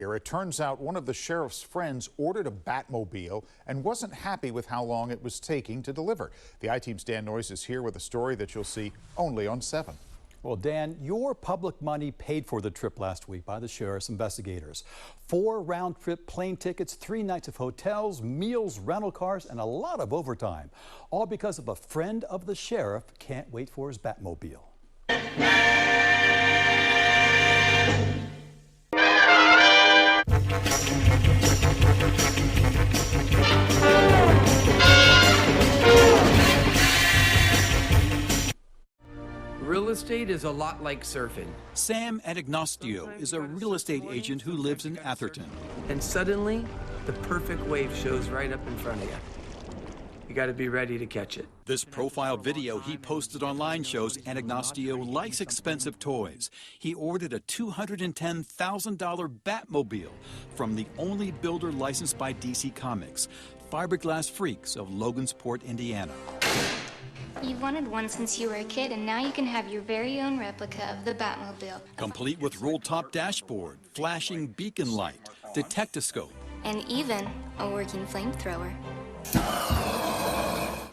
Here, it turns out one of the sheriff's friends ordered a Batmobile and wasn't happy with how long it was taking to deliver. The I-Team's Dan Noyes is here with a story that you'll see only on 7. Well, Dan, your public money paid for the trip last week by the sheriff's investigators. 4 round-trip plane tickets, 3 nights of hotels, meals, rental cars, and a lot of overtime. All because of a friend of the sheriff can't wait for his Batmobile. Real estate is a lot like surfing. Sam Anagnostio is a real estate agent who lives in Atherton. And suddenly, the perfect wave shows right up in front of you. You got to be ready to catch it. This profile video he posted online shows Anagnostio likes expensive toys. He ordered a $210,000 Batmobile from the only builder licensed by DC Comics, Fiberglass Freaks of Logansport, Indiana. You've wanted one since you were a kid, and now you can have your very own replica of the Batmobile. Complete with roll-top dashboard, flashing beacon light, detectoscope, And even a working flamethrower.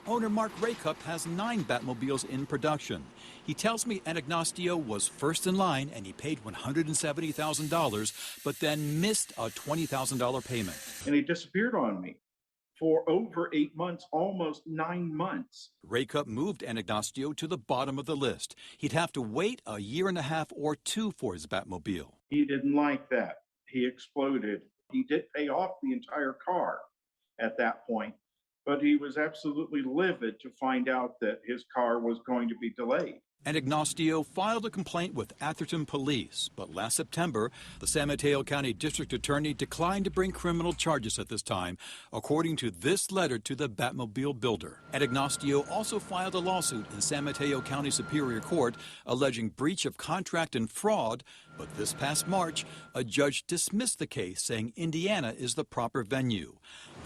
Owner Mark Raycup has 9 Batmobiles in production. He tells me Anagnostio was first in line and he paid $170,000, but then missed a $20,000 payment. And he disappeared on me for over 8 months, almost 9 months. Raycup moved Anagnostio to the bottom of the list. He'd have to wait a year and a half or 2 for his Batmobile. He didn't like that. He exploded. He did pay off the entire car at that point, but he was absolutely livid to find out that his car was going to be delayed. Anagnostio filed a complaint with Atherton Police, but last September, the San Mateo County District Attorney declined to bring criminal charges at this time, according to this letter to the Batmobile builder. Anagnostio also filed a lawsuit in San Mateo County Superior Court alleging breach of contract and fraud, but this past March, a judge dismissed the case, saying Indiana is the proper venue.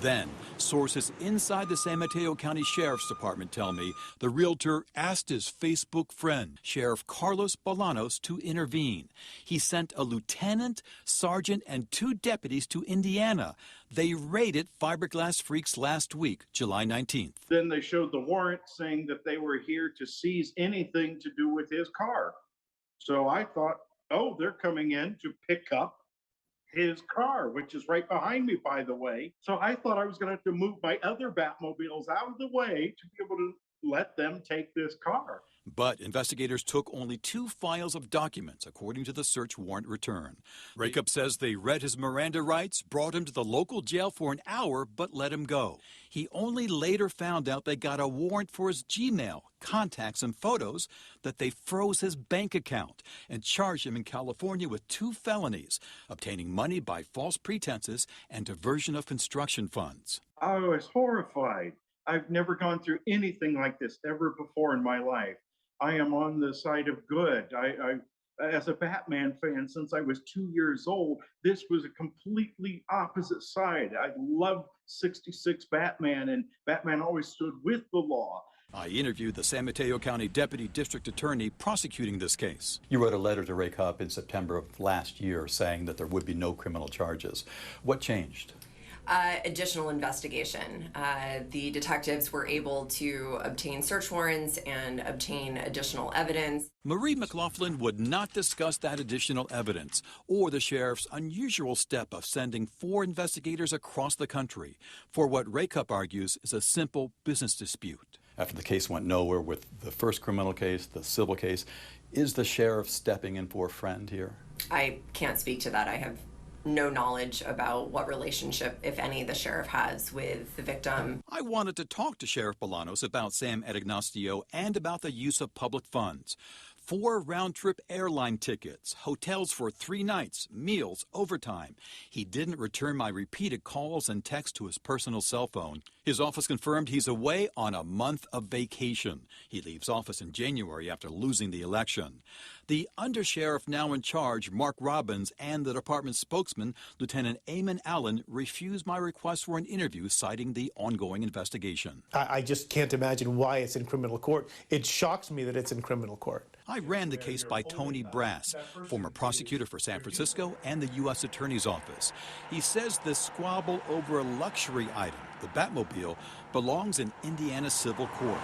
Then, sources inside the San Mateo County Sheriff's Department tell me the realtor asked his Facebook friend, Sheriff Carlos Bolanos, to intervene. He sent a lieutenant, sergeant, and 2 deputies to Indiana. They raided Fiberglass Freaks last week, July 19th. Then they showed the warrant saying that they were here to seize anything to do with his car. So I thought, oh, they're coming in to pick up his car, which is right behind me, by the way. So I thought I was going to have to move my other Batmobiles out of the way to be able to let them take this car. But investigators took only 2 files of documents, according to the search warrant return. Raycup says they read his Miranda rights, brought him to the local jail for an hour, but let him go. He only later found out they got a warrant for his Gmail, contacts, and photos, that they froze his bank account and charged him in California with 2 felonies, obtaining money by false pretenses and diversion of construction funds. I was horrified. I've never gone through anything like this ever before in my life. I am on the side of good. I as a Batman fan since I was 2 years old, this was a completely opposite side. I loved 66 Batman, and Batman always stood with the law. I interviewed the San Mateo County Deputy District Attorney prosecuting this case. You wrote a letter to Raycup in September of last year saying that there would be no criminal charges. What changed? Additional investigation. The detectives were able to obtain search warrants and obtain additional evidence. Marie McLaughlin would not discuss that additional evidence or the sheriff's unusual step of sending 4 investigators across the country for what Raycup argues is a simple business dispute. After the case went nowhere with the first criminal case, the civil case, is the sheriff stepping in for a friend here? I can't speak to that. I have no knowledge about what relationship, if any, the sheriff has with the victim. I wanted to talk to Sheriff Bolanos about Sam Anagnostio and about the use of public funds. 4 round-trip airline tickets, hotels for 3 nights, meals, overtime. He didn't return my repeated calls and texts to his personal cell phone. His office confirmed he's away on a month of vacation. He leaves office in January after losing the election. The undersheriff now in charge, Mark Robbins, and the department's spokesman, Lieutenant Eamon Allen, refused my request for an interview, citing the ongoing investigation. I just can't imagine why it's in criminal court. It shocks me that it's in criminal court. I ran the case by Tony Brass, former prosecutor for San Francisco and the U.S. Attorney's Office. He says the squabble over a luxury item, the Batmobile, belongs in Indiana civil court,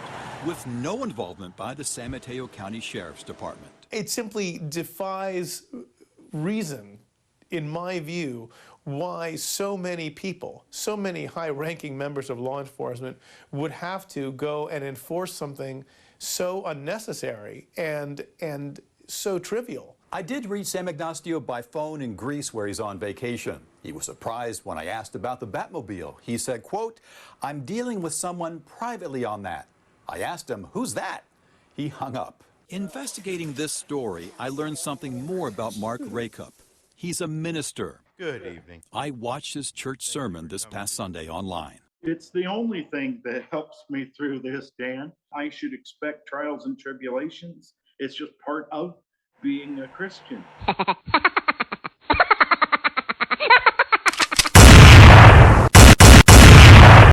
with no involvement by the San Mateo County Sheriff's Department. It simply defies reason, in my view, why so many people, so many high-ranking members of law enforcement would have to go and enforce something so unnecessary and so trivial. I did reach Sam Ignacio by phone in Greece where he's on vacation. He was surprised when I asked about the Batmobile. He said, quote, "I'm dealing with someone privately on that." I asked him, "Who's that?" He hung up. Investigating this story, I learned something more about Mark Rakup. He's a minister. Good evening. I watched his church sermon this past Sunday online. It's the only thing that helps me through this, Dan. I should expect trials and tribulations. It's just part of being a Christian.